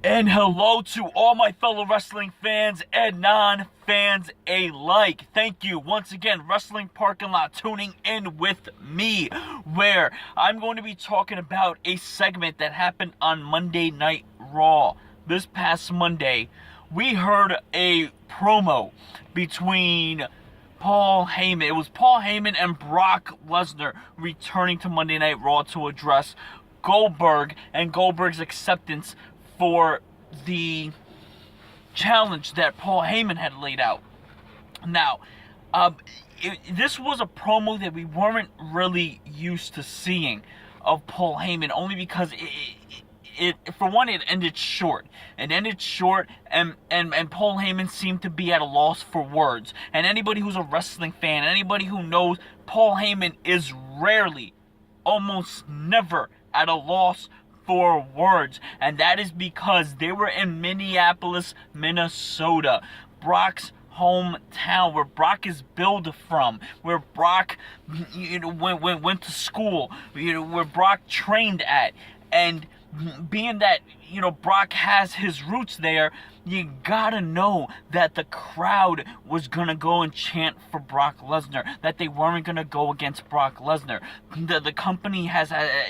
And hello to all my fellow wrestling fans and non-fans alike. Thank you once again, Wrestling Parking Lot, tuning in with me, where I'm going to be talking about a segment that happened on Monday Night Raw. This past Monday, we heard a promo between Paul Heyman. It was Paul Heyman and Brock Lesnar returning to Monday Night Raw to address Goldberg and Goldberg's acceptance for the challenge that Paul Heyman had laid out. Now, this was a promo that we weren't really used to seeing of Paul Heyman, only because it for one, it ended short. It ended short, and Paul Heyman seemed to be at a loss for words. And anybody who's a wrestling fan, anybody who knows, Paul Heyman is rarely, almost never, at a loss for words, and that is because they were in Minneapolis, Minnesota, Brock's hometown, where Brock is billed from, where Brock, went to school, where Brock trained at, and being that, Brock has his roots there, you gotta know that the crowd was gonna go and chant for Brock Lesnar, that they weren't gonna go against Brock Lesnar. The company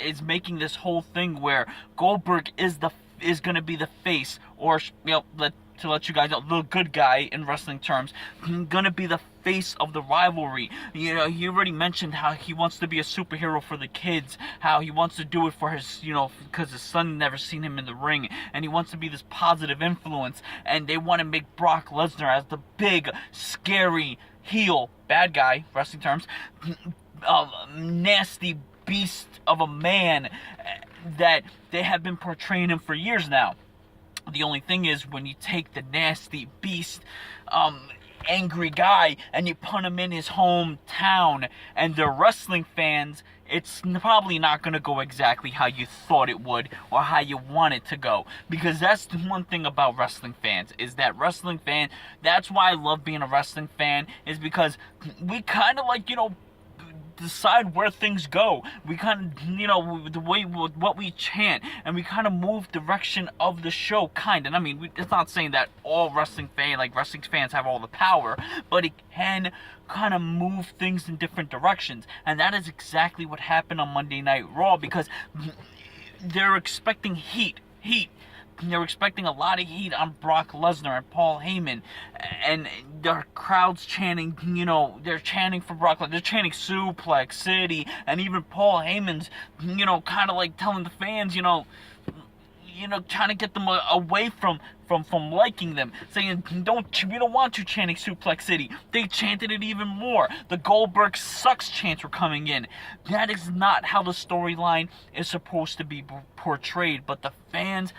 is making this whole thing where Goldberg is gonna be the face, or to let you guys know, the good guy in wrestling terms, gonna be the face of the rivalry. He already mentioned how he wants to be a superhero for the kids, how he wants to do it for his, because his son never seen him in the ring, and he wants to be this positive influence, and they want to make Brock Lesnar as the big, scary heel, bad guy, wrestling terms, nasty beast of a man that they have been portraying him for years now. The only thing is, when you take the nasty beast, angry guy, and you put him in his hometown, and the wrestling fans, it's probably not going to go exactly how you thought it would, or how you want it to go. Because that's the one thing about wrestling fans, is that wrestling fan, that's why I love being a wrestling fan, is because we kind of decide where things go. We kind of, the way what we chant, and we kind of move direction of the show, kind of. I mean, it's not saying that all wrestling fans have all the power, but it can kind of move things in different directions, and that is exactly what happened on Monday Night Raw, because they're expecting heat. They're expecting a lot of heat on Brock Lesnar and Paul Heyman, and the crowd's chanting, they're chanting for Brock Lesnar, they're chanting Suplex City, and even Paul Heyman's, kind of like telling the fans, trying to get them away from liking them, saying, we don't want you chanting Suplex City. They chanted it even more. The Goldberg sucks chants were coming in. That is not how the storyline is supposed to be portrayed. But the fans,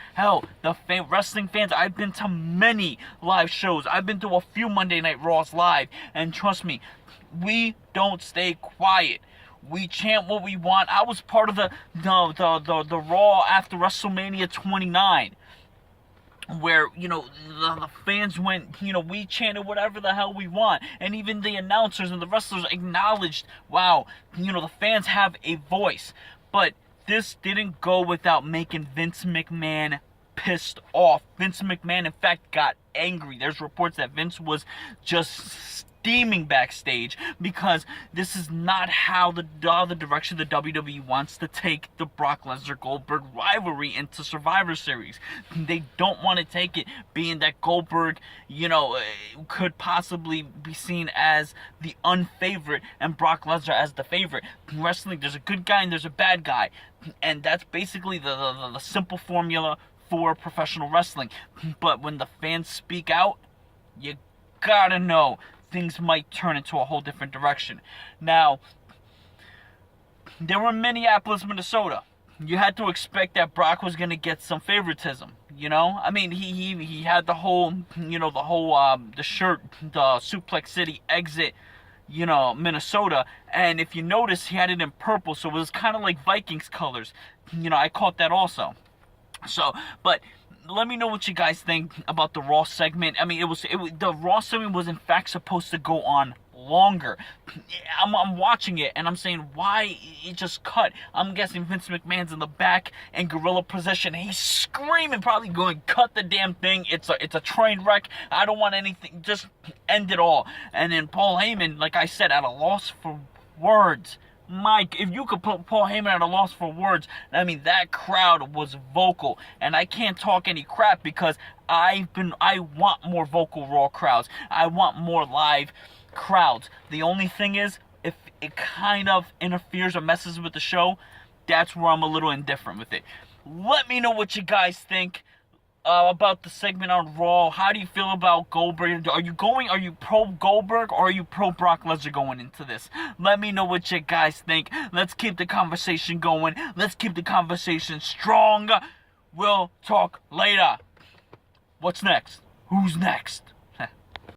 wrestling fans, I've been to many live shows. I've been to a few Monday Night Raws live, and trust me, we don't stay quiet. We chant what we want. I was part of the Raw after WrestleMania 29, where, the fans went, we chanted whatever the hell we want. And even the announcers and the wrestlers acknowledged, wow, the fans have a voice. But this didn't go without making Vince McMahon pissed off. Vince McMahon, in fact, got angry. There's reports that Vince was just steaming backstage, because this is not how the direction the WWE wants to take the Brock Lesnar Goldberg rivalry into Survivor Series. They don't want to take it, being that Goldberg, could possibly be seen as the unfavorite and Brock Lesnar as the favorite. In wrestling, there's a good guy and there's a bad guy, and that's basically the simple formula for professional wrestling. But when the fans speak out, you gotta know things might turn into a whole different direction. Now, they were in Minneapolis, Minnesota. You had to expect that Brock was going to get some favoritism, I mean, he had the whole, the shirt, the Suplex City exit, Minnesota, and if you notice, he had it in purple, so it was kind of like Vikings colors. I caught that also. So, but let me know what you guys think about the Raw segment. I mean, the Raw segment was in fact supposed to go on longer. I'm watching it and I'm saying, why it just cut? I'm guessing Vince McMahon's in the back in gorilla position. He's screaming, probably going, cut the damn thing. It's a train wreck. I don't want anything. Just end it all. And then Paul Heyman, like I said, at a loss for words. Mike, if you could put Paul Heyman at a loss for words, I mean, that crowd was vocal. And I can't talk any crap because I want more vocal Raw crowds. I want more live crowds. The only thing is, if it kind of interferes or messes with the show, that's where I'm a little indifferent with it. Let me know what you guys think about the segment on Raw. How do you feel about Goldberg? Are you pro Goldberg or are you pro Brock Lesnar going into this? Let me know what you guys think. Let's keep the conversation going. Let's keep the conversation strong. We'll talk later. What's next? Who's next?